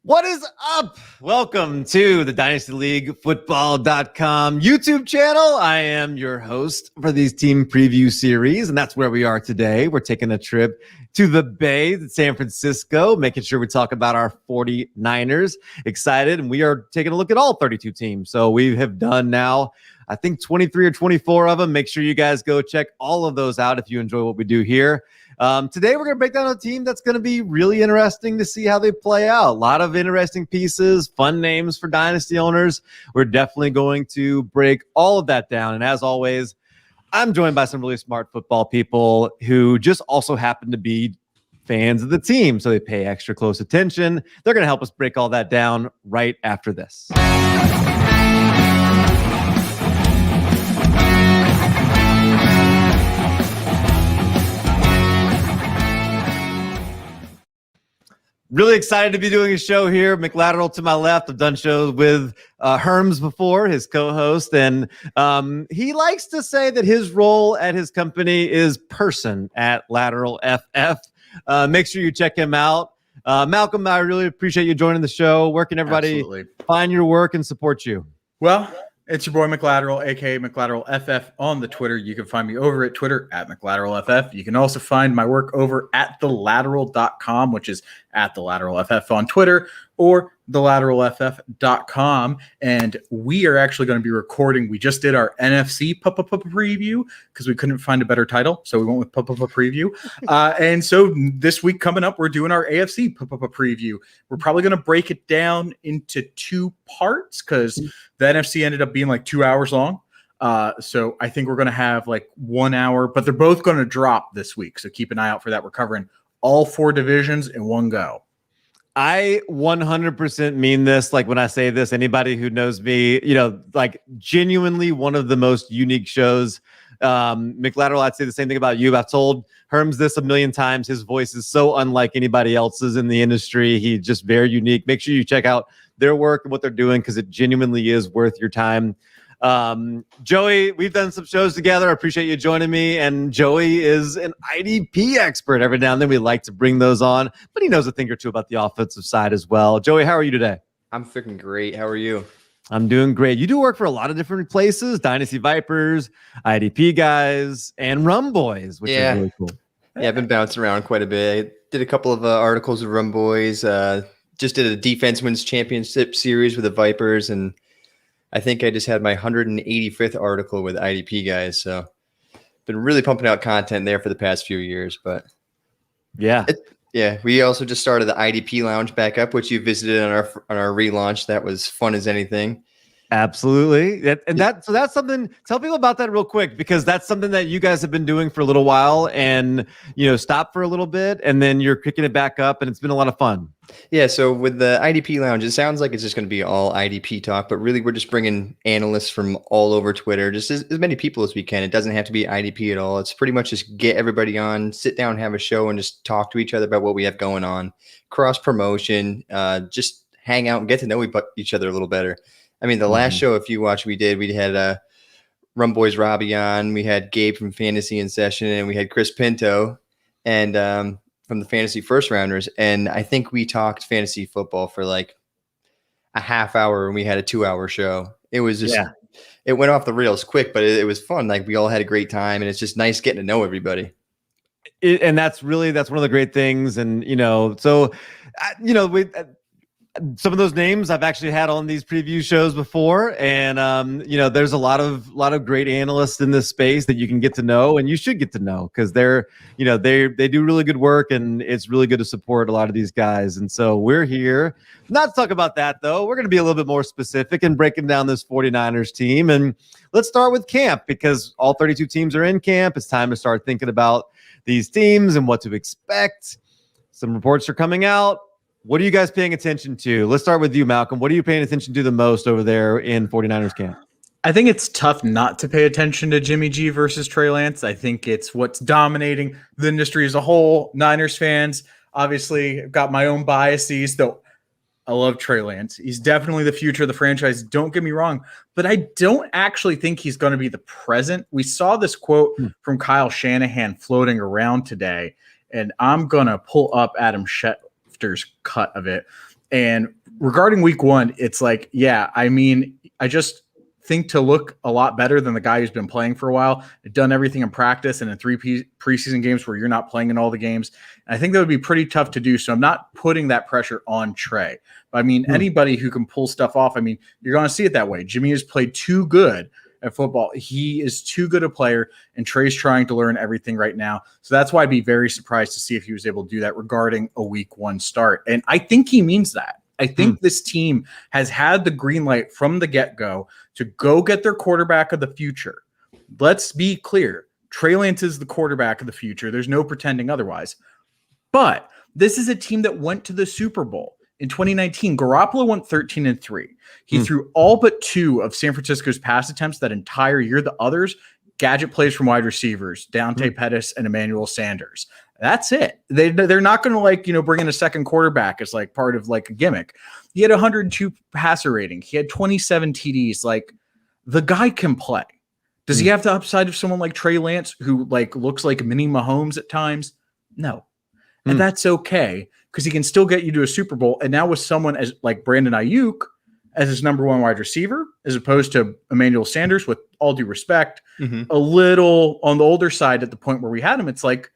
What is up? Welcome to the Dynasty League Football.com YouTube channel. I am your host for these team preview series, and that's where we are today. We're taking a trip to the Bay, to San Francisco, making sure we talk about our 49ers. Excited, and we are taking a look at all 32 teams. So we have done now, I think, 23 or 24 of them. Make sure you guys go check all of those out if you enjoy what we do here. Today, we're going to break down a team that's going to be really interesting to see how they play out. A lot of interesting pieces, fun names for Dynasty owners. We're definitely going to break all of that down. And as always, I'm joined by some really smart football people who just also happen to be fans of the team. So they pay extra close attention. They're going to help us break all that down right after this. Really excited to be doing a show here. McLateral to my left. I've done shows with Herms before, his co-host, and he likes to say that his role at his company is person at Lateral FF. Make sure you check him out. Malcolm, I really appreciate you joining the show. Where can everybody find your work and support you? Well, it's your boy McLateral, aka McLateral FF on the Twitter. You can find me over at Twitter at McLateral FF. You can also find my work over at thelateral.com, which is at thelateral FF on Twitter, or thelateralff.com. And we are actually going to be recording. We just did our NFC preview because we couldn't find a better title, so we went with preview. And so this week coming up, we're doing our AFC preview. We're probably going to break it down into two parts because the NFC ended up being like 2 hours long. So I think we're going to have like 1 hour, but they're both going to drop this week. So keep an eye out for that. We're covering all four divisions in one go. I 100% mean this. Like when I say this, anybody who knows me, like genuinely one of the most unique shows. McLateral, I'd say the same thing about you. I've told Herms this a million times. His voice is so unlike anybody else's in the industry. He's just very unique. Make sure you check out their work and what they're doing because it genuinely is worth your time. Joey, we've done some shows together. I appreciate you joining me. And Joey is an IDP expert. Every now and then we like to bring those on, but he knows a thing or two about the offensive side as well. Joey, how are you today? I'm freaking great. How are you? I'm doing great. You do work for a lot of different places, Dynasty Vipers, IDP guys, and Rum Boys, which is really cool. Yeah, I've been bouncing around quite a bit. I did a couple of articles with Rum Boys. Just did a Defense Wins Championship series with the Vipers, and I think I just had my 185th article with IDP guys. So been really pumping out content there for the past few years. But yeah, we also just started the IDP Lounge back up, which you visited on our relaunch. That was fun as anything. Absolutely. So that's something. Tell people about that real quick, because that's something that you guys have been doing for a little while and, stop for a little bit and then you're kicking it back up and it's been a lot of fun. Yeah. So with the IDP Lounge, it sounds like it's just going to be all IDP talk, but really we're just bringing analysts from all over Twitter, just as many people as we can. It doesn't have to be IDP at all. It's pretty much just get everybody on, sit down, have a show and just talk to each other about what we have going on, cross promotion, just hang out and get to know each other a little better. I mean, the last show, if you watch, we had Rum Boys Robbie on, we had Gabe from Fantasy in Session, and we had Chris Pinto and from the Fantasy First Rounders. And I think we talked fantasy football for like a half hour and we had a 2-hour show. It was just, It went off the rails quick, but it was fun. Like we all had a great time and it's just nice getting to know everybody. And that's one of the great things. And, some of those names I've actually had on these preview shows before. And, there's a lot of great analysts in this space that you can get to know and you should get to know because they do really good work and it's really good to support a lot of these guys. And so we're here not to talk about that though. We're going to be a little bit more specific and breaking down this 49ers team. And let's start with camp because all 32 teams are in camp. It's time to start thinking about these teams and what to expect. Some reports are coming out. What are you guys paying attention to? Let's start with you, Malcolm. What are you paying attention to the most over there in 49ers camp? I think it's tough not to pay attention to Jimmy G versus Trey Lance. I think it's what's dominating the industry as a whole. Niners fans, obviously, I've got my own biases, though I love Trey Lance. He's definitely the future of the franchise. Don't get me wrong, but I don't actually think he's going to be the present. We saw this quote from Kyle Shanahan floating around today, and I'm going to pull up Adam Schefter's cut of it. And regarding week one, it's like, yeah, I mean, I just think to look a lot better than the guy who's been playing for a while, done everything in practice and in 3 preseason games where you're not playing in all the games. And I think that would be pretty tough to do. So I'm not putting that pressure on Trey. But I mean, anybody who can pull stuff off, I mean, you're going to see it that way. Jimmy has played too good at football. He is too good a player, and Trey's trying to learn everything right now. So that's why I'd be very surprised to see if he was able to do that regarding a week one start. And I think he means that. I think this team has had the green light from the get-go to go get their quarterback of the future. Let's be clear. Trey Lance is the quarterback of the future. There's no pretending otherwise. But this is a team that went to the Super Bowl. In 2019, Garoppolo went 13-3. He threw all but 2 of San Francisco's pass attempts that entire year. The others, gadget plays from wide receivers, Dante Pettis and Emmanuel Sanders. That's it. They're not going to bring in a second quarterback as like part of like a gimmick. He had 102 passer rating. He had 27 TDs. Like, the guy can play. Does he have the upside of someone like Trey Lance, who like looks like mini Mahomes at times? No. And that's okay, because he can still get you to a Super Bowl. And now with someone as like Brandon Ayuk as his number 1 wide receiver, as opposed to Emmanuel Sanders, with all due respect, a little on the older side at the point where we had him, it's like,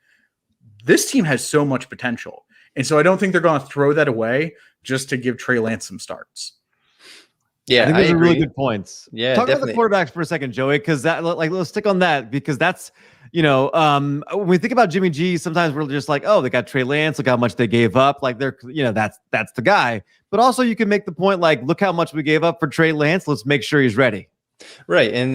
this team has so much potential. And so I don't think they're going to throw that away just to give Trey Lance some starts. Yeah, I think those are really good points. Yeah, talk definitely. about the quarterbacks for a second, Joey, because that, like, let's stick on that, because that's, when we think about Jimmy G, sometimes we're just like, oh, they got Trey Lance, look how much they gave up, like they're, that's the guy. But also you can make the point, like, look how much we gave up for Trey Lance, let's make sure he's ready. Right. And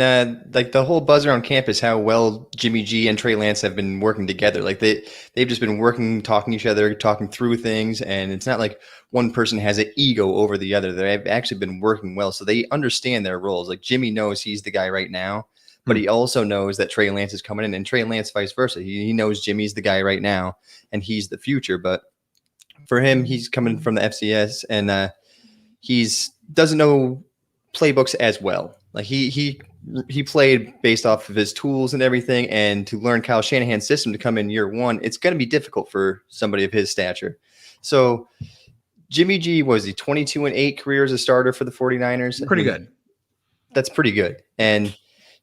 like the whole buzz around campus, how well Jimmy G and Trey Lance have been working together. Like they've just been working, talking to each other, talking through things. And it's not like one person has an ego over the other. They've actually been working well. So they understand their roles. Like Jimmy knows he's the guy right now, but he also knows that Trey Lance is coming in, and Trey Lance vice versa. He knows Jimmy's the guy right now and he's the future. But for him, he's coming from the FCS, and he's doesn't know playbooks as well. Like he played based off of his tools and everything, and to learn Kyle Shanahan's system to come in year one, it's going to be difficult for somebody of his stature. So Jimmy G, was he 22-8 career as a starter for the 49ers? Pretty good. That's pretty good. And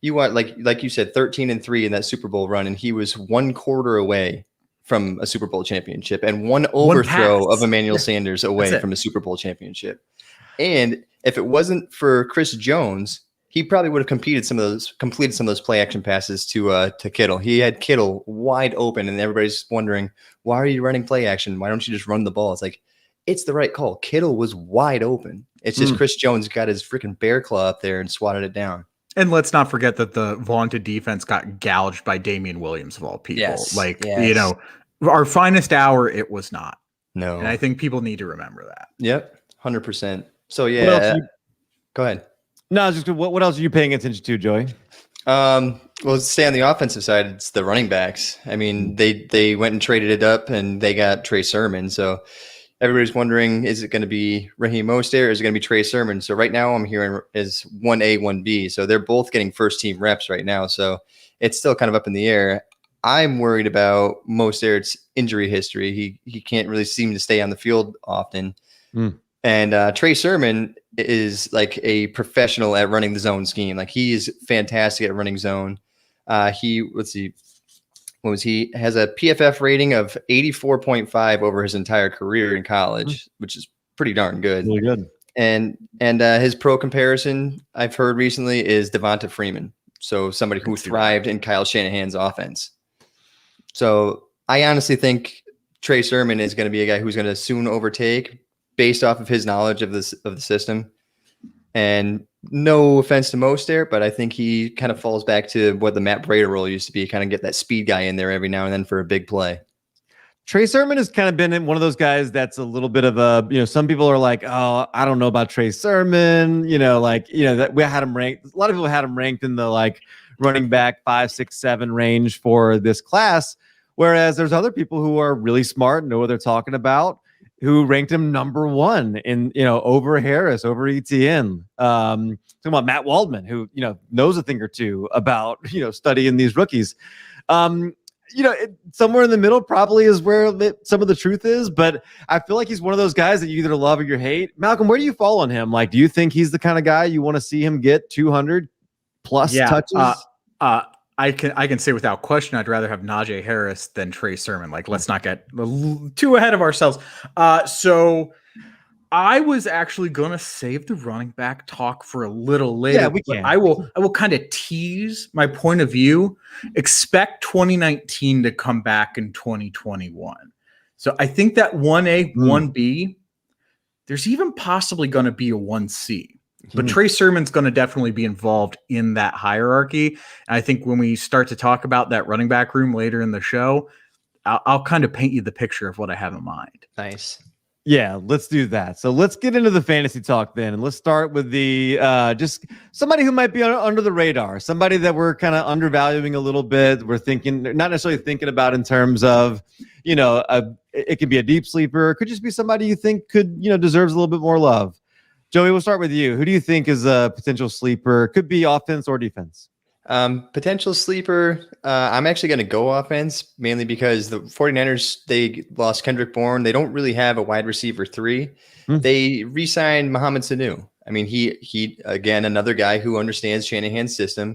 you want, like you said, 13-3 in that Super Bowl run, and he was 1 quarter away from a Super Bowl championship and one overthrow of Emmanuel Sanders away from a Super Bowl championship. And if it wasn't for Chris Jones, he probably would have completed some of those play action passes to Kittle. He had Kittle wide open, and everybody's wondering, why are you running play action? Why don't you just run the ball? It's like, it's the right call. Kittle was wide open. It's just Chris Jones got his freaking bear claw up there and swatted it down. And let's not forget that the vaunted defense got gouged by Damian Williams of all people. Yes. Our finest hour, it was not. No. And I think people need to remember that. Yep, 100%. So yeah, go ahead. No, just what else are you paying attention to, Joey? Well, stay on the offensive side. It's the running backs. I mean, they went and traded it up, and they got Trey Sermon. So everybody's wondering, is it going to be Raheem Mostert, or is it going to be Trey Sermon? So right now I'm hearing is 1A, 1B. So they're both getting first team reps right now. So it's still kind of up in the air. I'm worried about Mostert's injury history. He can't really seem to stay on the field often. And Trey Sermon is like a professional at running the zone scheme. Like, he is fantastic at running zone. He has a PFF rating of 84.5 over his entire career in college, which is pretty darn good. Really good. And his pro comparison I've heard recently is Devonta Freeman. So somebody who thrived in Kyle Shanahan's offense. So I honestly think Trey Sermon is going to be a guy who's going to soon overtake, based off of his knowledge of the system. And no offense to Mostert, but I think he kind of falls back to what the Matt Breida role used to be, kind of get that speed guy in there every now and then for a big play. Trey Sermon has kind of been one of those guys that's a little bit of a, some people are like, oh, I don't know about Trey Sermon, that we had him ranked. A lot of people had him ranked in the like running back 5, 6, 7 range for this class. Whereas there's other people who are really smart, know what they're talking about, who ranked him number 1 in, over Harris, over ETN. Talking about Matt Waldman, who, knows a thing or two about, studying these rookies. somewhere in the middle probably is where some of the truth is, but I feel like he's one of those guys that you either love or you hate. Malcolm, where do you fall on him? Like, do you think he's the kind of guy you want to see him get 200 plus touches? I can say without question, I'd rather have Najee Harris than Trey Sermon. Like, let's not get too ahead of ourselves. So I was actually going to save the running back talk for a little later. Yeah, we can. I will kind of tease my point of view. Expect 2019 to come back in 2021. So I think that 1A, 1B, there's even possibly going to be a 1C. But Trey Sermon's going to definitely be involved in that hierarchy. And I think when we start to talk about that running back room later in the show, I'll kind of paint you the picture of what I have in mind. Nice. Yeah, let's do that. So let's get into the fantasy talk then. And let's start with the just somebody who might be under the radar, somebody that we're kind of undervaluing a little bit. We're thinking, not necessarily thinking about in terms of, it could be a deep sleeper. It could just be somebody you think could, deserves a little bit more love. Joey, we'll start with you. Who do you think is a potential sleeper? Could be offense or defense. Potential sleeper. I'm actually going to go offense mainly because the 49ers, they lost Kendrick Bourne. They don't really have a wide receiver 3. They re-signed Mohamed Sanu. I mean, he again, another guy who understands Shanahan's system.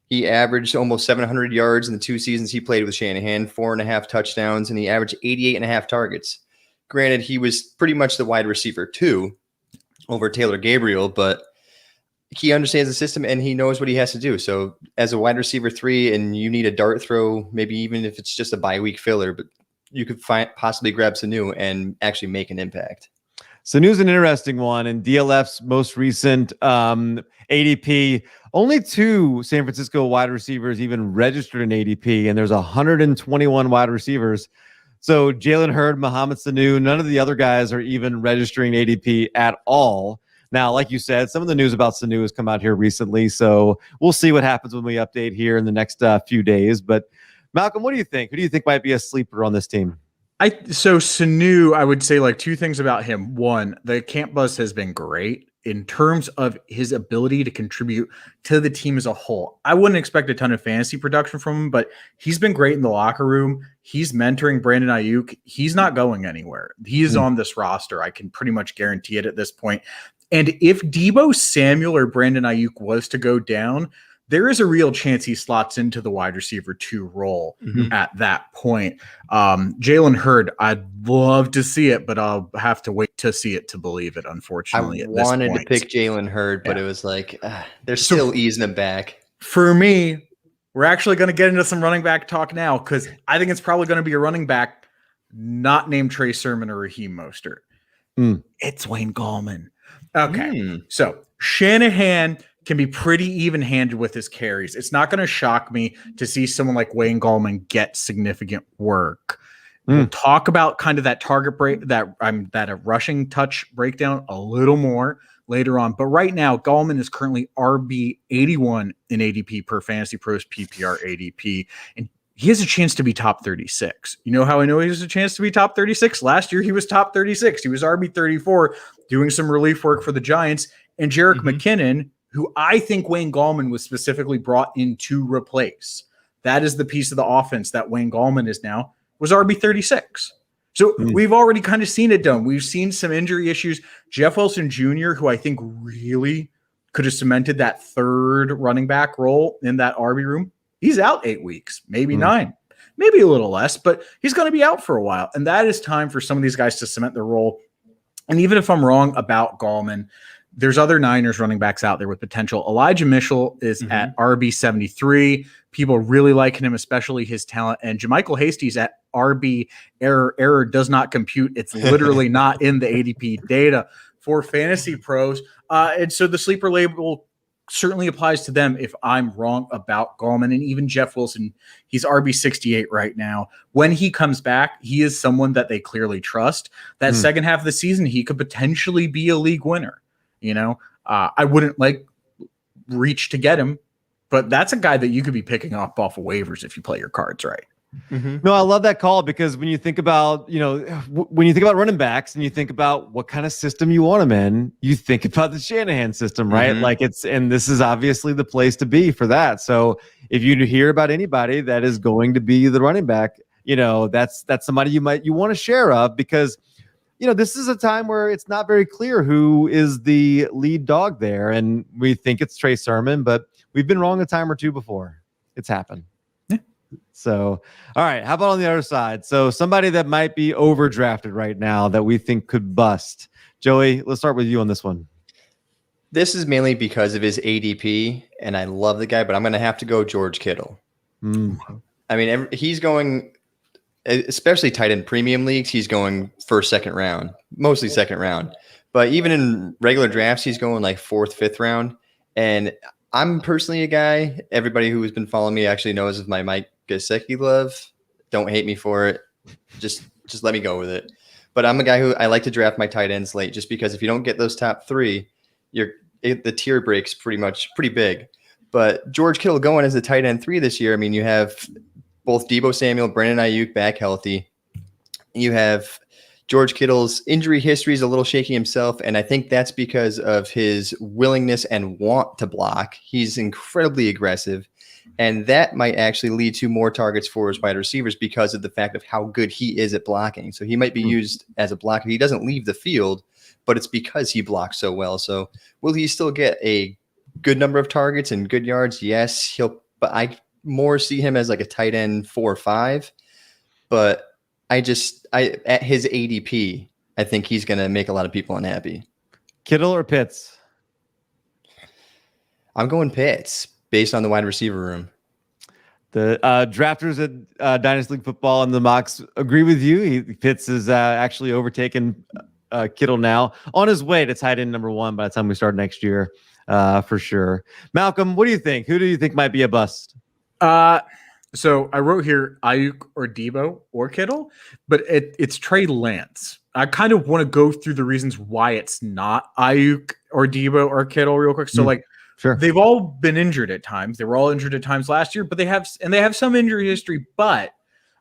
He averaged almost 700 yards in the 2 seasons he played with Shanahan, 4.5 touchdowns, and he averaged 88.5 targets. Granted, he was pretty much the wide receiver 2 over Taylor Gabriel, but he understands the system and he knows what he has to do. So as a wide receiver 3 and you need a dart throw, maybe even if it's just a bye week filler, but you could possibly grab Sanu and actually make an impact. Sanu's an interesting one. In DLF's most recent ADP, only 2 San Francisco wide receivers even registered in ADP, and there's 121 wide receivers. So Jalen Hurd, Mohamed Sanu, none of the other guys are even registering ADP at all. Now, like you said, some of the news about Sanu has come out here recently, so we'll see what happens when we update here in the next few days. But Malcolm, what do you think? Who do you think might be a sleeper on this team? So Sanu, I would say like 2 things about him. One, the camp buzz has been great in terms of his ability to contribute to the team as a whole. I wouldn't expect a ton of fantasy production from him, but he's been great in the locker room. He's mentoring Brandon Ayuk. He's not going anywhere. He is on this roster. I can pretty much guarantee it at this point. And if Deebo Samuel or Brandon Ayuk was to go down, there is a real chance he slots into the wide receiver 2 role at that point. Jalen Hurd, I'd love to see it, but I'll have to wait to see it to believe it, unfortunately. I wanted to pick Jalen Hurd, but it was like, they're still easing him back. For me, we're actually going to get into some running back talk now because I think it's probably going to be a running back not named Trey Sermon or Raheem Mostert. It's Wayne Gallman. Okay, so Shanahan can be pretty even-handed with his carries. It's not going to shock me to see someone like Wayne Gallman get significant work. We'll talk about kind of that target break, that a rushing touch breakdown a little more later on. But right now, Gallman is currently RB 81 in ADP per Fantasy Pros PPR ADP, and he has a chance to be top 36. You know how I know he has a chance to be top 36? Last year, he was top 36. He was RB 34, doing some relief work for the Giants. And Jerick McKinnon, who I think Wayne Gallman was specifically brought in to replace. That is the piece of the offense that Wayne Gallman is now, was RB 36. So we've already kind of seen it done. We've seen some injury issues. Jeff Wilson Jr., who I think really could have cemented that 3rd running back role in that RB room, he's out 8 weeks, maybe 9, maybe a little less, but he's going to be out for a while. And that is time for some of these guys to cement their role. And even if I'm wrong about Gallman, there's other Niners running backs out there with potential. Elijah Mitchell is at RB 73. People really liking him, especially his talent. And JaMychal Hasty's at RB error does not compute. It's literally not in the ADP data for Fantasy Pros. And so the sleeper label certainly applies to them if I'm wrong about Gallman. And even Jeff Wilson, he's RB 68 right now. When he comes back, he is someone that they clearly trust. That second half of the season, he could potentially be a league winner. I wouldn't reach to get him, but that's a guy that you could be picking up off of waivers if you play your cards right. No, I love that call because when you think about, when you think about running backs and you think about what kind of system you want them in, you think about the Shanahan system, right? And this is obviously the place to be for that. So if you hear about anybody that is going to be the running back, that's somebody you want to share of, because this is a time where it's not very clear who is the lead dog there. And we think it's Trey Sermon, but we've been wrong a time or two before. It's happened. Yeah. So, all right. How about on the other side? So somebody that might be overdrafted right now that we think could bust. Joey, let's start with you on this one. This is mainly because of his ADP, and I love the guy, but I'm going to have to go George Kittle. I mean, he's going, especially tight end premium leagues, he's going first, second round, mostly second round. But even in regular drafts, he's going like fourth, fifth round. And I'm personally a guy, everybody who has been following me actually knows of my Mike Gesicki love. Don't hate me for it. Just let me go with it. But I'm a guy who I like to draft my tight ends late, just because if you don't get those top three, the tier breaks pretty big. But George Kittle going as a tight end 3 this year. I mean, you have both Deebo Samuel, Brandon Ayuk back healthy. You have George Kittle's injury history is a little shaky himself, and I think that's because of his willingness and want to block. He's incredibly aggressive, and that might actually lead to more targets for his wide receivers because of the fact of how good he is at blocking. So he might be used as a blocker. He doesn't leave the field, but it's because he blocks so well. So will he still get a good number of targets and good yards? Yes, but I more see him as like a tight end 4 or 5. But I at his ADP, I think he's going to make a lot of people unhappy. Kittle or Pitts? I'm going Pitts based on the wide receiver room. The drafters at Dynasty League Football and the mocks agree with you. Pitts is actually overtaken Kittle now, on his way to tight end number 1 by the time we start next year, for sure. Malcolm, what do you think? Who do you think might be a bust? So I wrote here Ayuk or Deebo or Kittle, but it's Trey Lance. I kind of want to go through the reasons why it's not Ayuk or Deebo or Kittle real quick. So sure, they've all been injured at times. They were all injured at times last year, but they have some injury history, but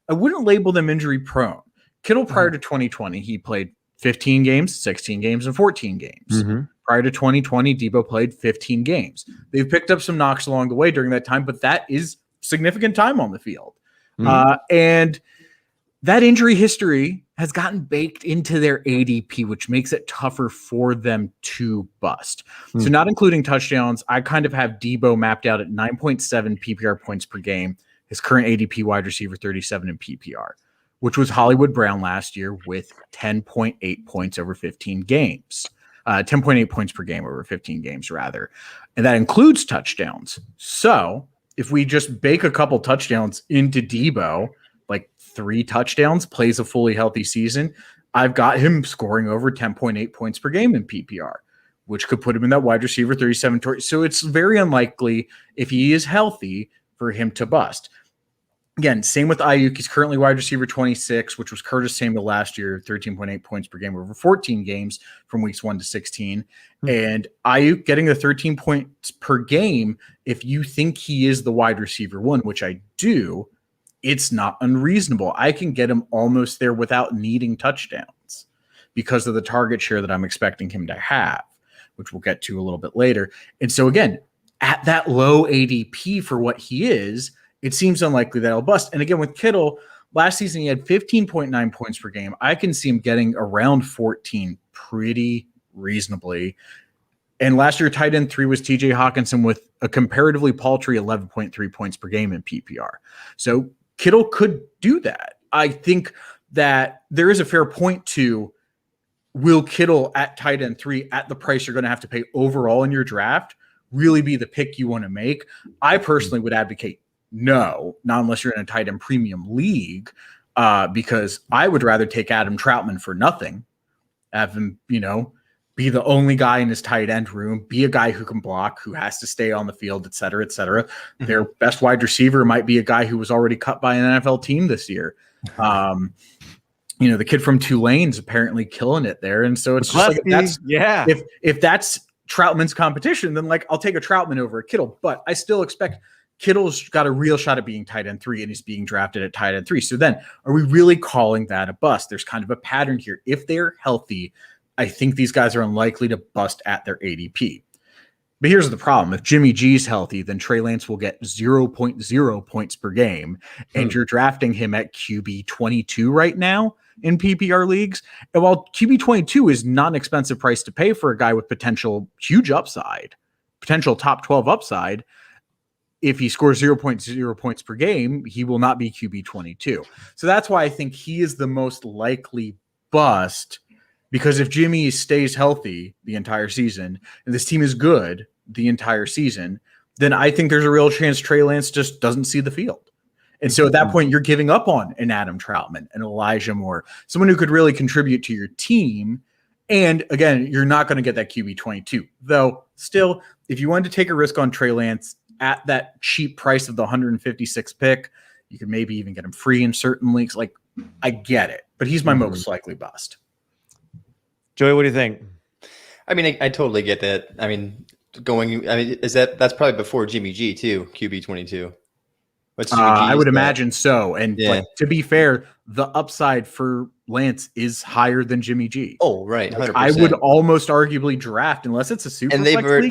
I wouldn't label them injury prone. Kittle prior to 2020, he played 15 games, 16 games, and 14 games. Prior to 2020, Deebo played 15 games. They've picked up some knocks along the way during that time, but that is significant time on the field. And that injury history has gotten baked into their ADP, which makes it tougher for them to bust. So not including touchdowns, I kind of have Deebo mapped out at 9.7 PPR points per game. His current ADP wide receiver 37 in PPR, which was Hollywood Brown last year with 10.8 points over 15 games. 10.8 points per game over 15 games, rather. And that includes touchdowns. So if we just bake a couple touchdowns into Deebo, like 3 touchdowns, plays a fully healthy season, I've got him scoring over 10.8 points per game in PPR, which could put him in that wide receiver 37. So it's very unlikely, if he is healthy, for him to bust. Again, same with Ayuk. He's currently wide receiver 26, which was Curtis Samuel last year, 13.8 points per game over 14 games from weeks 1 to 16. And Ayuk getting the 13 points per game, if you think he is the wide receiver 1, which I do, it's not unreasonable. I can get him almost there without needing touchdowns because of the target share that I'm expecting him to have, which we'll get to a little bit later. And so again, at that low ADP for what he is, it seems unlikely that he'll bust. And again, with Kittle, last season he had 15.9 points per game. I can see him getting around 14 pretty reasonably. And last year, tight end 3 was TJ Hawkinson with a comparatively paltry 11.3 points per game in PPR. So Kittle could do that. I think that there is a fair point to, will Kittle at tight end 3 at the price you're going to have to pay overall in your draft really be the pick you want to make? I personally would advocate no, not unless you're in a tight end premium league, because I would rather take Adam Troutman for nothing, have him, be the only guy in his tight end room, be a guy who can block, who has to stay on the field, et cetera, et cetera. Their best wide receiver might be a guy who was already cut by an NFL team this year. The kid from Tulane's apparently killing it there. And so it's just if that's Troutman's competition, then I'll take a Troutman over a Kittle, but I still expect Kittle's got a real shot at being tight end 3, and he's being drafted at tight end 3. So then are we really calling that a bust? There's kind of a pattern here. If they're healthy, I think these guys are unlikely to bust at their ADP. But here's the problem. If Jimmy G's healthy, then Trey Lance will get 0.0 points per game, and you're drafting him at QB 22 right now in PPR leagues. And while QB 22 is not an expensive price to pay for a guy with potential huge upside, potential top 12 upside, if he scores 0.0 points per game, he will not be QB 22. So that's why I think he is the most likely bust, because if Jimmy stays healthy the entire season and this team is good the entire season, then I think there's a real chance Trey Lance just doesn't see the field. And so at that point, you're giving up on an Adam Troutman, an Elijah Moore, someone who could really contribute to your team. And again, you're not going to get that QB 22. Though still, if you wanted to take a risk on Trey Lance at that cheap price of the 156th pick, you could maybe even get him free in certain leagues. Like, I get it, but he's my most likely bust. Joey, what do you think? I mean, I totally get that. I mean, that's probably before Jimmy G too, QB 22. What's Jimmy G? I would imagine so. And yeah. to be fair, the upside for Lance is higher than Jimmy G. Oh, right. 100%. I would almost arguably draft, unless it's a super. And they've already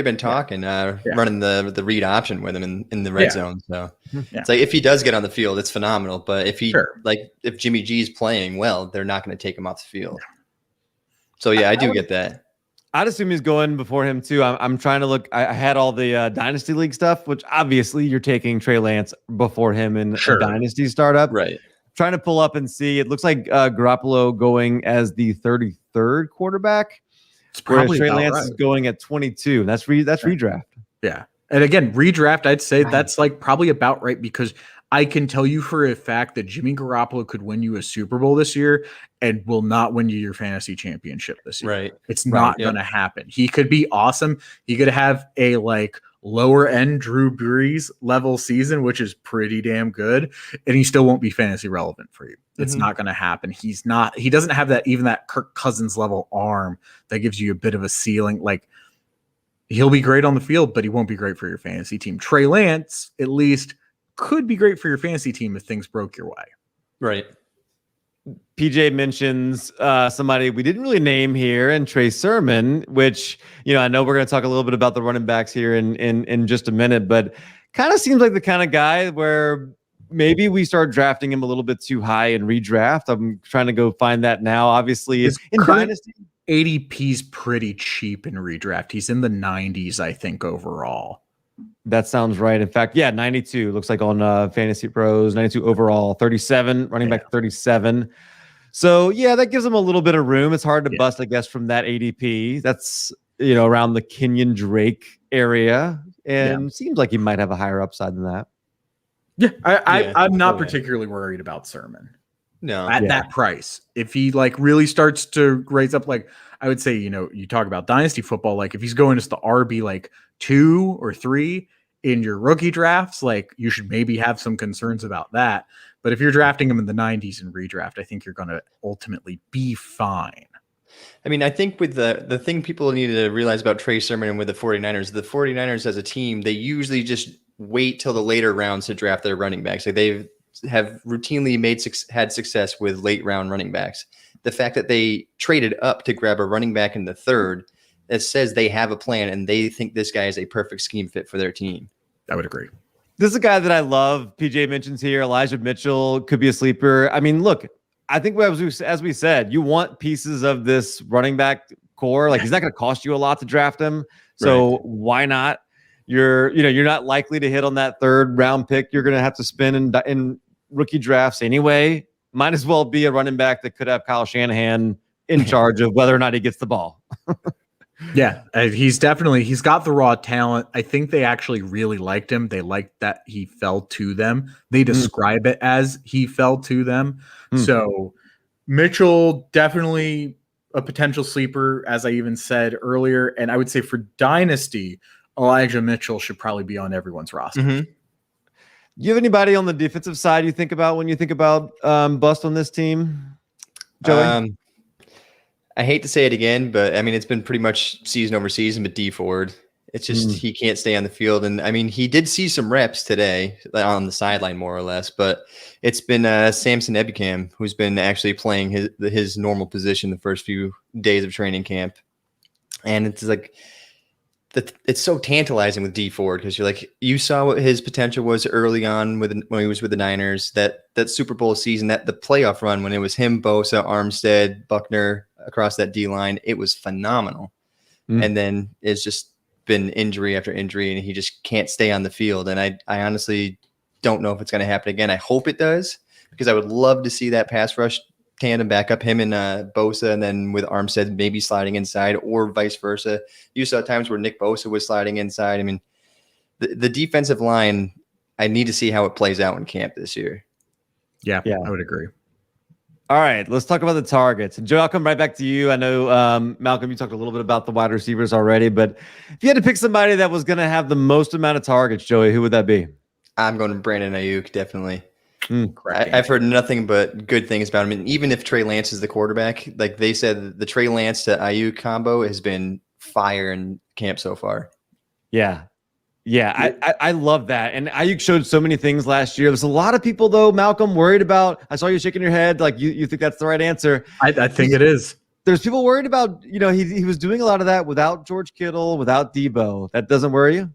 been talking, running the read option with him in the red zone. So it's like, if he does get on the field, it's phenomenal. But if if Jimmy G's playing well, they're not going to take him off the field. So I do get that. I'd assume he's going before him too. I'm trying to look. I had all the Dynasty League stuff, which obviously you're taking Trey Lance before him in a Dynasty startup. Right. Trying to pull up and see. It looks like Garoppolo going as the 33rd quarterback. It's probably Trey Lance is going at 22. That's redraft. Yeah. And again, redraft, I'd say that's like probably about right, because I can tell you for a fact that Jimmy Garoppolo could win you a Super Bowl this year and will not win you your fantasy championship this year. Right. It's not going to happen. He could be awesome. He could have a lower end Drew Brees level season, which is pretty damn good, and he still won't be fantasy relevant for you. It's not going to happen. He doesn't have that Kirk Cousins level arm that gives you a bit of a ceiling. Like, he'll be great on the field, but he won't be great for your fantasy team. Trey Lance, at least, could be great for your fantasy team if things broke your way. Right. PJ mentions somebody we didn't really name here, and Trey Sermon, which, I know we're going to talk a little bit about the running backs here in just a minute, but kind of seems like the kind of guy where maybe we start drafting him a little bit too high in redraft. I'm trying to go find that now. Obviously, in Dynasty, ADP's pretty cheap in redraft. He's in the 90s, I think, overall. That sounds right. In fact, 92 looks like on Fantasy Pros, 92 overall, 37 running back, 37. So that gives him a little bit of room. It's hard to bust, I guess, from that ADP. That's around the Kenyon Drake area, and seems like he might have a higher upside than that. I'm not particularly worried about Sermon. No, at that price. If he really starts to raise up, I would say, you talk about dynasty football, if he's going as the RB 2 or 3 in your rookie drafts, you should maybe have some concerns about that. But if you're drafting him in the 90s in redraft, I think you're going to ultimately be fine. I mean, I think with the thing people need to realize about Trey Sermon and with the 49ers as a team, they usually just wait till the later rounds to draft their running backs. They have routinely had success with late round running backs. The fact that they traded up to grab a running back in the 3rd, that says they have a plan and they think this guy is a perfect scheme fit for their team. I would agree. This is a guy that I love. PJ mentions here, Elijah Mitchell could be a sleeper. I mean, look, I think as we said, you want pieces of this running back core. He's not going to cost you a lot to draft him. So why not? You're not likely to hit on that 3rd round pick. You're going to have to spend in rookie drafts anyway. Might as well be a running back that could have Kyle Shanahan in charge of whether or not he gets the ball. He's got the raw talent. I think they actually really liked him. They liked that he fell to them. They describe it as he fell to them. So Mitchell, definitely a potential sleeper, as I even said earlier. And I would say for Dynasty, Elijah Mitchell should probably be on everyone's roster. Do you have anybody on the defensive side you think about when you think about bust on this team, Joey? I hate to say it again, but I mean, it's been pretty much season over season, but D Ford It's just he can't stay on the field. And I mean, he did see some reps today on the sideline, more or less, but it's been Samson Ebukam who's been actually playing his normal position the first few days of training camp. And it's like, it's so tantalizing with D Ford, because you're like, you saw what his potential was early on when he was with the Niners, that Super Bowl season, that the playoff run when it was him, Bosa, Armstead, Buckner across that D line, it was phenomenal. And then it's just been injury after injury, and he just can't stay on the field. And I honestly don't know if it's going to happen again. I hope it does, because I would love to see that pass rush tandem back up, him and Bosa, and then with Armstead maybe sliding inside, or vice versa. You saw times where Nick Bosa was sliding inside. I mean, the defensive line, I need to see how it plays out in camp this year. Yeah, I would agree. All right, let's talk about the targets. And Joe, I'll come right back to you. I know, Malcolm, you talked a little bit about the wide receivers already, but if you had to pick somebody that was going to have the most amount of targets, Joey, who would that be? I'm going to Brandon Ayuk, definitely. I've heard nothing but good things about him. And even if Trey Lance is the quarterback, like they said, the Trey Lance to Ayuk combo has been fire in camp so far. Yeah. I love that. And Ayuk showed so many things last year. There's a lot of people, though, Malcolm, worried about. I saw you shaking your head like you think that's the right answer. I think it is. There's people worried about, he was doing a lot of that without George Kittle, without Debo. That doesn't worry you?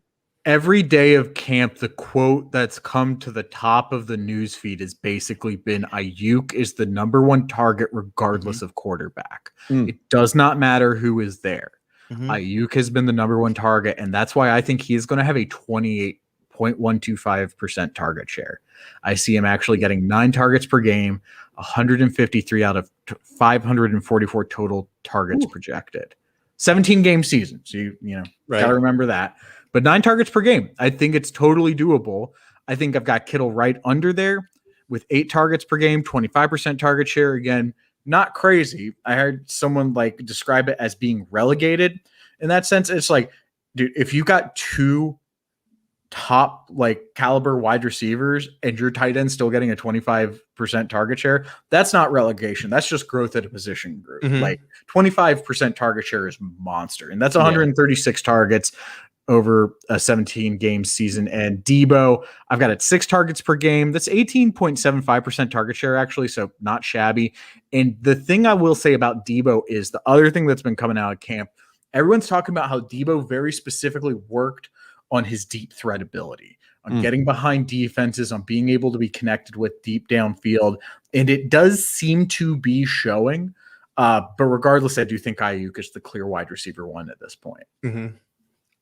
Every day of camp, the quote that's come to the top of the news feed has basically been Ayuk is the number one target regardless of quarterback. It does not matter who is there. Ayuk has been the number one target, and that's why I think he is going to have a 28.125% target share. I see him actually getting 9 targets per game, 153 out of 544 total targets projected. 17-game season, so you got to remember that. But 9 targets per game, I think it's totally doable. I think I've got Kittle right under there with 8 targets per game, 25% target share. Again, not crazy. I heard someone describe it as being relegated. In that sense, it's like, dude, if you got 2 top caliber wide receivers and your tight end still getting a 25% target share, that's not relegation. That's just growth at a position group. 25% target share is monster. And that's 136 targets over a 17-game season. And Debo, I've got it 6 targets per game. That's 18.75% target share, actually, so not shabby. And the thing I will say about Debo is the other thing that's been coming out of camp, everyone's talking about how Debo very specifically worked on his deep threat ability, on getting behind defenses, on being able to be connected with deep downfield. And it does seem to be showing. But regardless, I do think Ayuk is the clear wide receiver 1 at this point.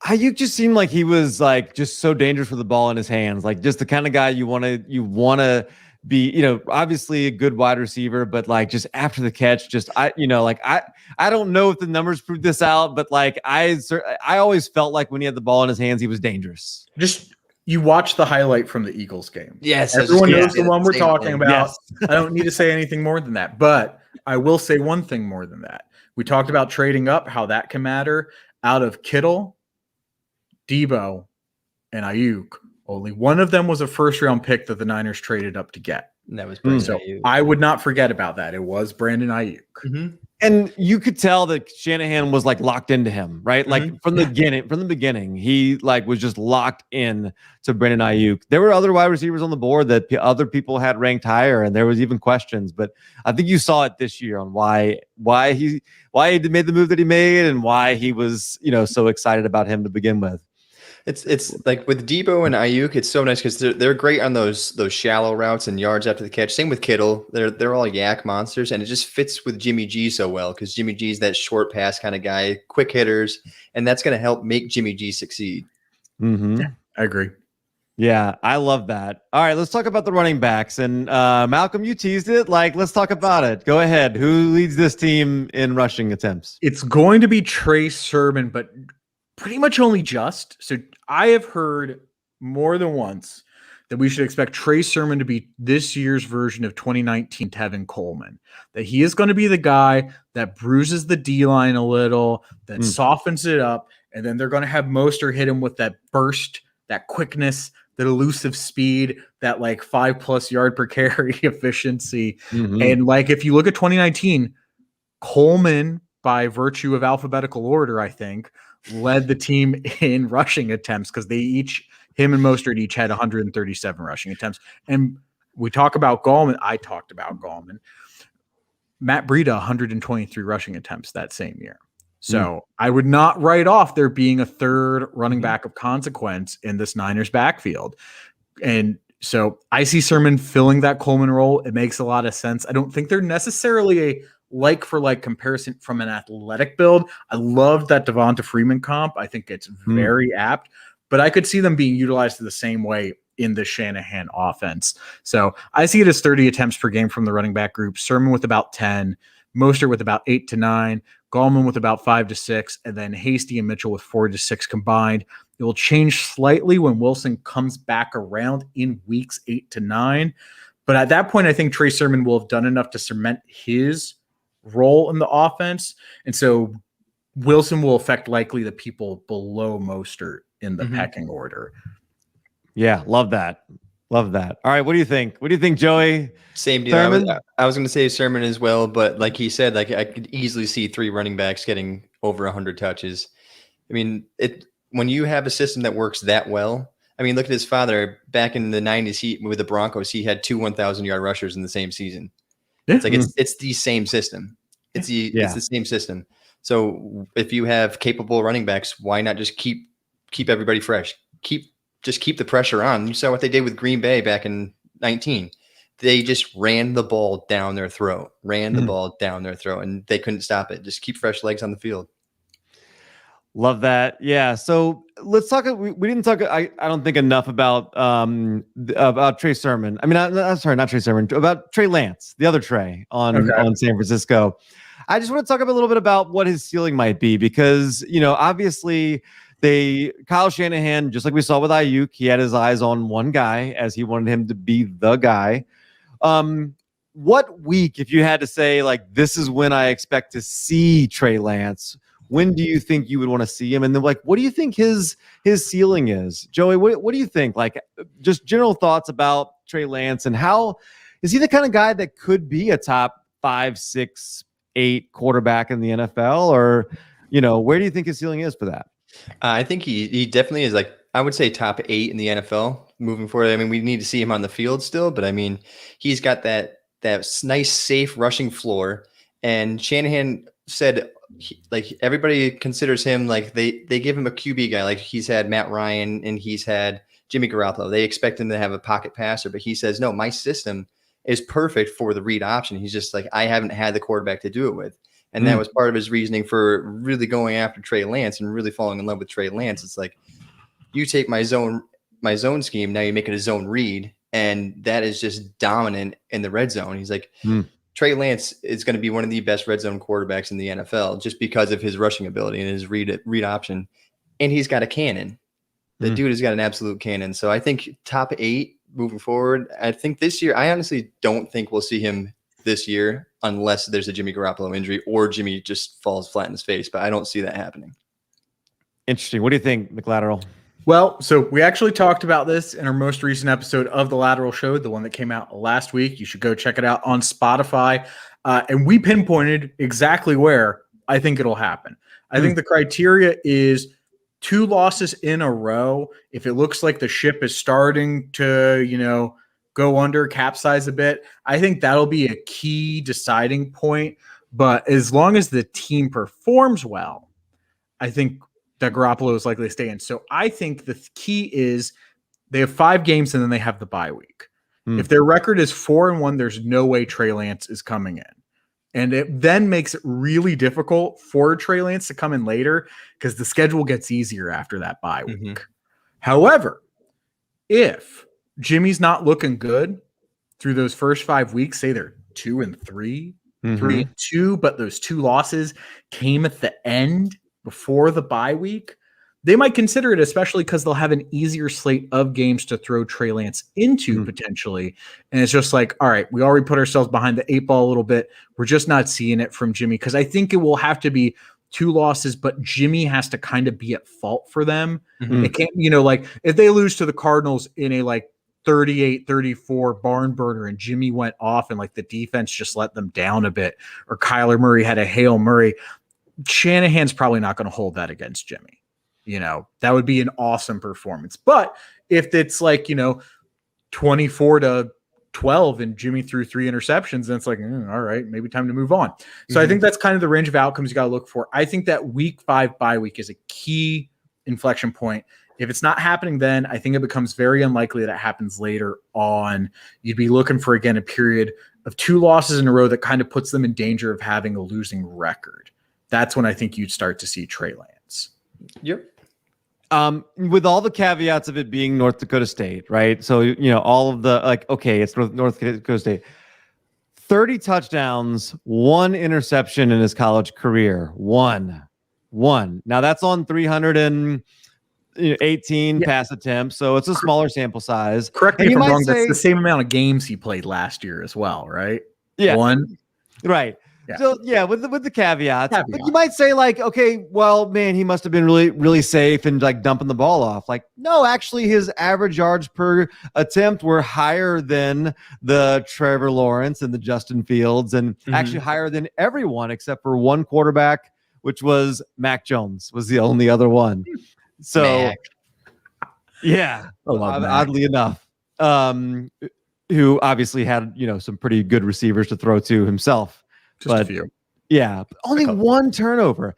Ayuk just seemed like he was just so dangerous with the ball in his hands, just the kind of guy you want to be, obviously a good wide receiver, but just after the catch, I don't know if the numbers prove this out, but I always felt like when he had the ball in his hands, he was dangerous. Just you watch the highlight from the Eagles game. Yes, everyone knows the one we're talking about. Yes. I don't need to say anything more than that, but I will say one thing more than that. We talked about trading up, how that can matter. Out of Kittle, Debo, and Ayuk, only one of them was a first-round pick that the Niners traded up to get. And that was Brandon Ayuk. I would not forget about that. It was Brandon Ayuk. And you could tell that Shanahan was locked into him, right? From the beginning, he was just locked in to Brandon Ayuk. There were other wide receivers on the board that other people had ranked higher, and there was even questions. But I think you saw it this year on why he made the move that he made, and why he was so excited about him to begin with. It's like with Debo and Ayuk, it's so nice because they're great on those shallow routes and yards after the catch. Same with Kittle. They're all yak monsters, and it just fits with Jimmy G so well because Jimmy G's that short pass kind of guy, quick hitters, and that's going to help make Jimmy G succeed. Yeah, I agree. Yeah, I love that. All right, let's talk about the running backs. And Malcolm, you teased it. Let's talk about it. Go ahead. Who leads this team in rushing attempts? It's going to be Trey Sermon, but pretty much only just. So I have heard more than once that we should expect Trey Sermon to be this year's version of 2019 Tevin Coleman, that he is going to be the guy that bruises the D-line a little, that softens it up, and then they're going to have Mostert hit him with that burst, that quickness, that elusive speed, that 5+ yard per carry efficiency. And if you look at 2019, Coleman, by virtue of alphabetical order, I think, led the team in rushing attempts because him and Mostert each had 137 rushing attempts. And we talk about Gallman. I talked about Gallman. Matt Breida, 123 rushing attempts that same year. So I would not write off there being a third running back of consequence in this Niners backfield. And so I see Sermon filling that Coleman role. It makes a lot of sense. I don't think they're necessarily a like-for-like comparison from an athletic build. I love that Devonta Freeman comp. I think it's very apt. But I could see them being utilized the same way in the Shanahan offense. So I see it as 30 attempts per game from the running back group. Sermon with about 10, Mostert with about 8 to 9, Gallman with about 5 to 6, and then Hasty and Mitchell with 4 to 6 combined. It will change slightly when Wilson comes back around in weeks 8 to 9. But at that point, I think Trey Sermon will have done enough to cement his role in the offense. And so Wilson will affect likely the people below Mostert in the pecking order. Yeah, love that. Love that. All right, what do you think? What do you think, Joey? Same deal. I was going to say Sermon as well, but like he said, like I could easily see 3 running backs getting over 100 touches. I mean, when you have a system that works that well, I mean, look at his father back in the 90s. With the Broncos, he had 2 1,000-yard rushers in the same season. It's like it's the same system. It's the same system. So if you have capable running backs, why not just keep everybody fresh? Just keep the pressure on. You saw what they did with Green Bay back in 19. They just ran the ball down their throat, and they couldn't stop it. Just keep fresh legs on the field. Love that. Yeah. So let's talk. We didn't talk. I don't think enough about Trey Sermon. I mean, I'm sorry, not Trey Sermon. About Trey Lance, the other Trey on San Francisco. I just want to talk a little bit about what his ceiling might be because obviously Kyle Shanahan, just like we saw with Ayuk, he had his eyes on one guy as he wanted him to be the guy. What week, if you had to say like this is when I expect to see Trey Lance? When do you think you would want to see him? And then, like, what do you think his ceiling is, Joey? What do you think? Like, just general thoughts about Trey Lance and how is he the kind of guy that could be a top 5, 6, 8 quarterback in the NFL, or where do you think his ceiling is for that? I think he definitely is, like, I would say top 8 in the NFL moving forward. I mean, we need to see him on the field still, but I mean, he's got that nice, safe rushing floor. And Shanahan said, like, everybody considers him like they give him a QB guy. Like, he's had Matt Ryan and he's had Jimmy Garoppolo. They expect him to have a pocket passer, but he says, no, my system is perfect for the read option. He's just like, I haven't had the quarterback to do it with. And that was part of his reasoning for really going after Trey Lance and really falling in love with Trey Lance. It's like, you take my zone scheme, now you make it a zone read, and that is just dominant in the red zone. He's like, Trey Lance is going to be one of the best red zone quarterbacks in the NFL just because of his rushing ability and his read option. And he's got a cannon. The dude has got an absolute cannon. So I think top 8 moving forward. I think this year, I honestly don't think we'll see him this year unless there's a Jimmy Garoppolo injury or Jimmy just falls flat in his face. But I don't see that happening. Interesting. What do you think, McLateral? Well, so we actually talked about this in our most recent episode of The Lateral Show, the one that came out last week. You should go check it out on Spotify. And we pinpointed exactly where I think it'll happen. I think the criteria is 2 losses in a row. If it looks like the ship is starting to, go under, capsize a bit, I think that'll be a key deciding point. But as long as the team performs well, I think that Garoppolo is likely to stay in. So I think the key is they have 5 games and then they have the bye week. If their record is 4-1, there's no way Trey Lance is coming in. And it then makes it really difficult for Trey Lance to come in later because the schedule gets easier after that bye week. However, if Jimmy's not looking good through those first 5 weeks, say they're 2-3, 3-2, but those 2 losses came at the end before the bye week, they might consider it, especially because they'll have an easier slate of games to throw Trey Lance into potentially. And it's just like, all right, we already put ourselves behind the 8 ball a little bit. We're just not seeing it from Jimmy because I think it will have to be 2 losses, but Jimmy has to kind of be at fault for them. It can't, like if they lose to the Cardinals in a 38-34 barn burner and Jimmy went off and like the defense just let them down a bit, or Kyler Murray had a Hail Murray, Shanahan's probably not going to hold that against Jimmy. That would be an awesome performance. But if it's 24-12 and Jimmy threw 3 interceptions, then it's all right, maybe time to move on. So I think that's kind of the range of outcomes you got to look for. I think that week 5 bye week is a key inflection point. If it's not happening then, I think it becomes very unlikely that it happens later on. You'd be looking for, again, a period of 2 losses in a row that kind of puts them in danger of having a losing record. That's when I think you'd start to see Trey Lance. Yep. With all the caveats of it being North Dakota State, right? So, all of the it's North Dakota State. 30 touchdowns, 1 interception in his college career. One. Now that's on 318 pass attempts, so it's a smaller sample size. Correct me if I'm wrong. That's the same amount of games he played last year as well, right? Yeah. 1. Right. Yeah. So with the caveats, but you might say okay, well, man, he must have been really, really safe and dumping the ball off. No, actually, his average yards per attempt were higher than the Trevor Lawrence and the Justin Fields, and actually higher than everyone except for one quarterback, which was Mac Jones, was the only other one. So, Mac. Yeah, oddly enough, who obviously had some pretty good receivers to throw to himself. Just a few. Yeah, only 1 turnover.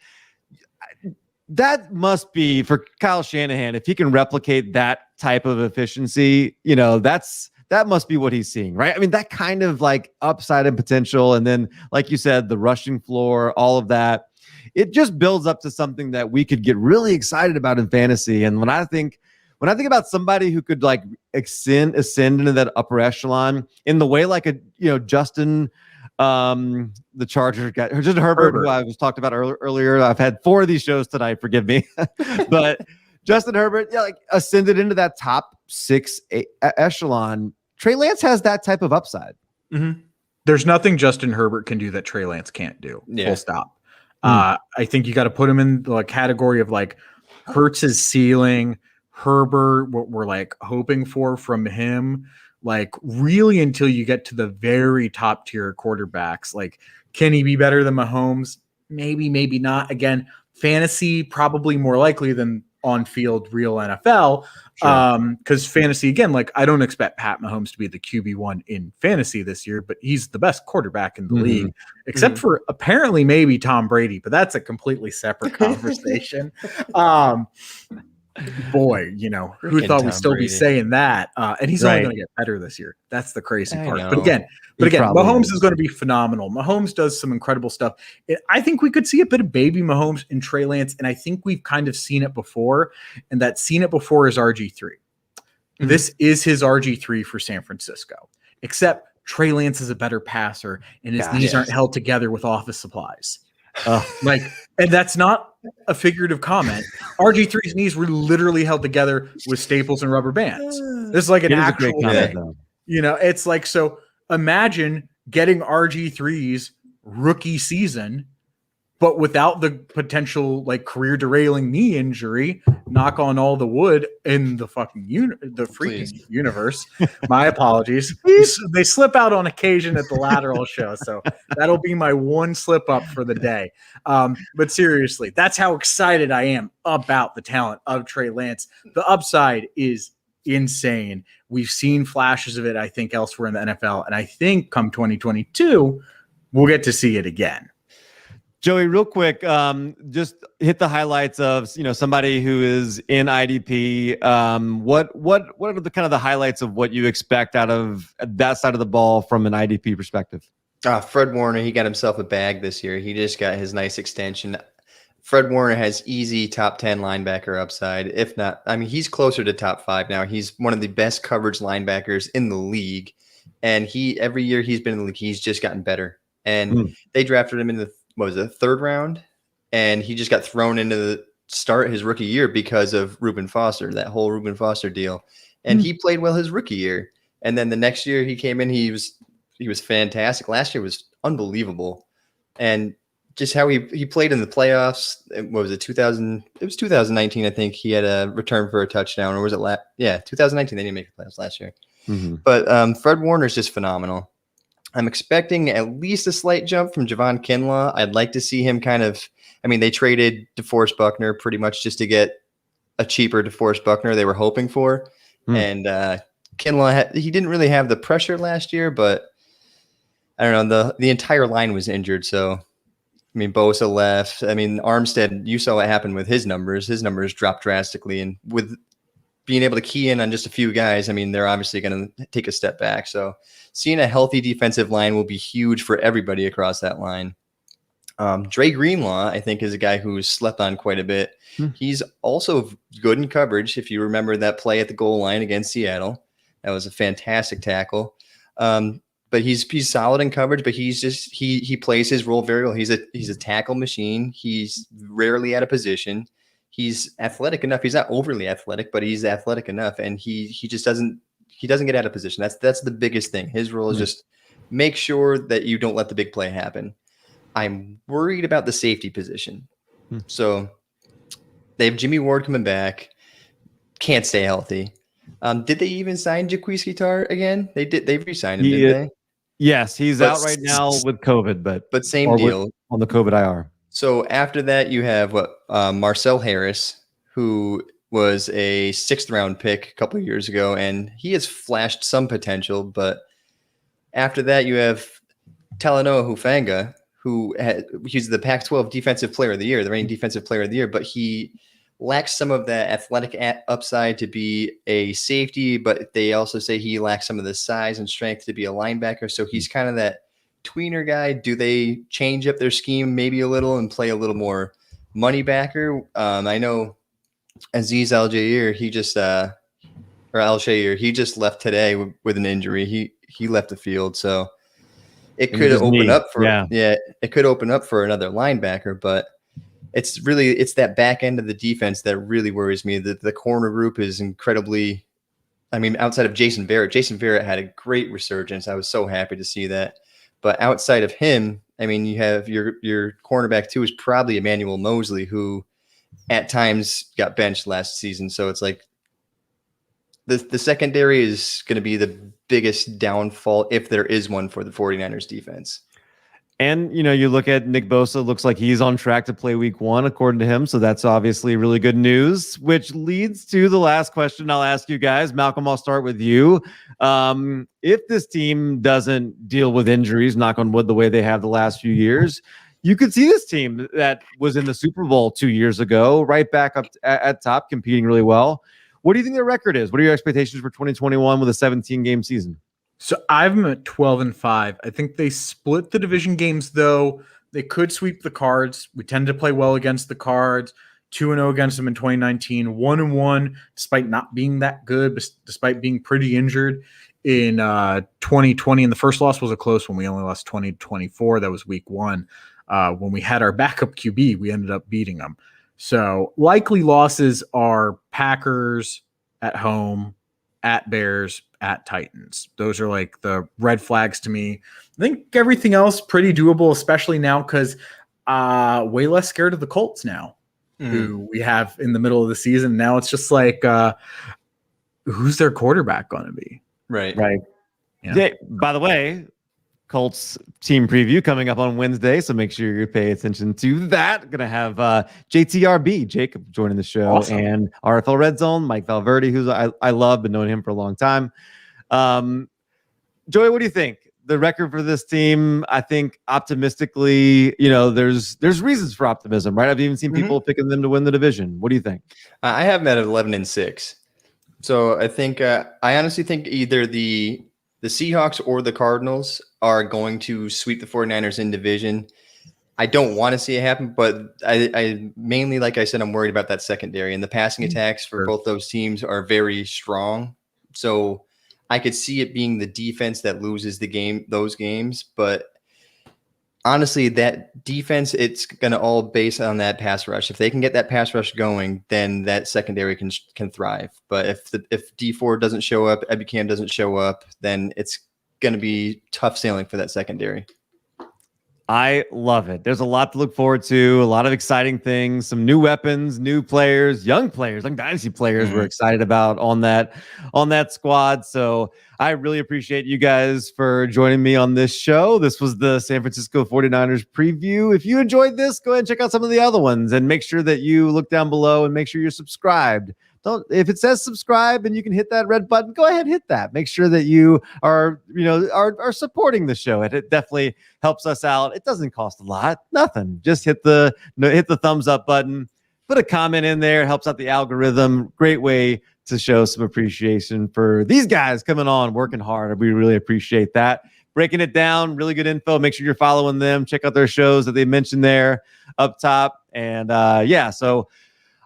That must be for Kyle Shanahan. If he can replicate that type of efficiency, that must be what he's seeing, right? I mean, that kind of upside and potential, and then, like you said, the rushing floor, all of that, it just builds up to something that we could get really excited about in fantasy. And when I think about somebody who could ascend into that upper echelon in the way Justin. The Chargers got Justin Herbert, who I was talked about earlier. I've had 4 of these shows tonight, forgive me. But Justin Herbert, ascended into that top 6 echelon. Trey Lance has that type of upside. Mm-hmm. There's nothing Justin Herbert can do that Trey Lance can't do. Yeah. Full stop. I think you got to put him in the category of Hurts' ceiling, Herbert, what we're hoping for from him. Really until you get to the very top tier quarterbacks. Can he be better than Mahomes? Maybe, maybe not. Again, fantasy probably more likely than on-field real NFL. Because fantasy, again, I don't expect Pat Mahomes to be the QB1 in fantasy this year, but he's the best quarterback in the league, except for apparently maybe Tom Brady, but that's a completely separate conversation. Boy, who thought we'd still be saying that? And he's only going to get better this year. That's the crazy part. But again, Mahomes is going to be phenomenal. Mahomes does some incredible stuff. I think we could see a bit of baby Mahomes in Trey Lance, and I think we've kind of seen it before, and that seen it before is RG3. This is his RG3 for San Francisco, except Trey Lance is a better passer, and his knees aren't held together with office supplies. And that's not a figurative comment. RG3's knees were literally held together with staples and rubber bands. This is an actual thing. It's so imagine getting RG3's rookie season, but without the potential career derailing knee injury. Knock on all the wood in the fucking freaking universe. My apologies. They slip out on occasion at the lateral show, so that'll be my one slip up for the day. But seriously, that's how excited I am about the talent of Trey Lance. The upside is insane. We've seen flashes of it, I think, elsewhere in the NFL, and I think come 2022, we'll get to see it again. Joey, real quick, just hit the highlights of somebody who is in IDP. What are the kind of the highlights of what you expect out of that side of the ball from an IDP perspective? Fred Warner, he got himself a bag this year. He just got his nice extension. Fred Warner has easy top 10 linebacker upside. If not, he's closer to top 5 now. He's one of the best coverage linebackers in the league, and every year he's been in the league, he's just gotten better. And they drafted him in the 3rd round, and he just got thrown into the start his rookie year because of Reuben Foster, that whole Reuben Foster deal. And he played well his rookie year. And then the next year he came in, he was fantastic. Last year was unbelievable. And just how he played in the playoffs. What was it? It was 2019, I think. He had a return for a touchdown, or was it 2019? They didn't make the playoffs last year. But Fred Warner is just phenomenal. I'm expecting at least a slight jump from Javon Kinlaw. I'd like to see him I mean, they traded DeForest Buckner pretty much just to get a cheaper DeForest Buckner they were hoping for. And Kinlaw, he didn't really have the pressure last year, but I don't know, the entire line was injured. So, I mean, Bosa left. I mean, Armstead, you saw what happened with his numbers. His numbers dropped drastically. And with being able to key in on just a few guys, I mean, they're obviously going to take a step back. So seeing a healthy defensive line will be huge for everybody across that line. Dre Greenlaw, I think, is a guy who's slept on quite a bit. He's also good in coverage. If you remember that play at the goal line against Seattle, that was a fantastic tackle. But he's solid in coverage, but he plays his role very well. He's a tackle machine. He's rarely out of position. He's athletic enough. He's not overly athletic, but he's athletic enough, and he just doesn't get out of position. That's the biggest thing. His role is just make sure that you don't let the big play happen. I'm worried about the safety position. So they have Jimmy Ward coming back. Can't stay healthy. Did they even sign Jaquiski Tartt again? They did. They re-signed him, didn't they? Yes, he's out right now with COVID, but same deal on the COVID IR. So after that, you have Marcel Harris, who was a 6th round pick a couple of years ago, and he has flashed some potential. But after that, you have Talanoa Hufanga, he's the Pac-12 Defensive Player of the Year, the reigning Defensive Player of the Year, but he lacks some of that athletic upside to be a safety, but they also say he lacks some of the size and strength to be a linebacker. So he's kind of that tweener guy. Do they change up their scheme maybe a little and play a little more money backer? I know Aziz Al-Jair, he just left today with an injury. He left the field, so it could open up for it could open up for another linebacker, but it's that back end of the defense that really worries me. The corner group is incredibly, I mean, outside of Jason Verrett had a great resurgence. I was so happy to see that. But outside of him, I mean, you have your cornerback too is probably Emmanuel Mosley, who at times got benched last season. So it's like the secondary is going to be the biggest downfall, if there is one, for the 49ers defense. And, you look at Nick Bosa, looks like he's on track to play week 1, according to him. So that's obviously really good news, which leads to the last question I'll ask you guys. Malcolm, I'll start with you. If this team doesn't deal with injuries, knock on wood, the way they have the last few years, you could see this team that was in the Super Bowl 2 years ago, right back up at top, competing really well. What do you think their record is? What are your expectations for 2021 with a 17-game season? So I have them at 12-5. I think they split the division games, though. They could sweep the Cards. We tend to play well against the Cards. 2-0 against them in 2019. 1-1, despite not being that good, despite being pretty injured in 2020. And the first loss was a close one. We only lost 20-24. That was week 1. When we had our backup QB, we ended up beating them. So likely losses are Packers at home, at Bears, at Titans. Those are like the red flags to me. I think everything else pretty doable, especially now because way less scared of the Colts now, who we have in the middle of the season. Now it's just like, who's their quarterback going to be? Right. Yeah. By the way, Colts team preview coming up on Wednesday, so make sure you pay attention to that. Going to have JTRB, Jacob, joining the show, awesome. And RFL Red Zone, Mike Valverde, who's I love, been knowing him for a long time. Joey, what do you think? The record for this team, I think optimistically, there's reasons for optimism, right? I've even seen people picking them to win the division. What do you think? I have them at 11-6. So I think I honestly think either the Seahawks or the Cardinals are going to sweep the 49ers in division. I don't want to see it happen, but I mainly, like I said, I'm worried about that secondary, and the passing attacks for both those teams are very strong. So I could see it being the defense that loses those games. But honestly, that defense, it's going to all base on that pass rush. If they can get that pass rush going, then that secondary can thrive. But if D4 doesn't show up, Ebukam doesn't show up, then it's going to be tough sailing for that secondary. I love it. There's a lot to look forward to, a lot of exciting things, some new weapons, new players, young dynasty players we're excited about on that squad. So I really appreciate you guys for joining me on this show. This was the San Francisco 49ers preview. If you enjoyed this, go ahead and check out some of the other ones and make sure that you look down below and make sure you're subscribed. If it says subscribe and you can hit that red button, go ahead and hit that. Make sure that you are supporting the show. It definitely helps us out. It doesn't cost a lot, nothing. Just hit the thumbs up button, put a comment in there. It helps out the algorithm. Great way to show some appreciation for these guys coming on, working hard. We really appreciate that. Breaking it down, really good info. Make sure you're following them. Check out their shows that they mentioned there up top. And so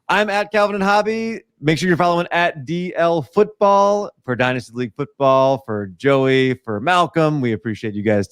I'm at Calvin and Hobby. Make sure you're following at DL Football for Dynasty League Football, for Joey, for Malcolm. We appreciate you guys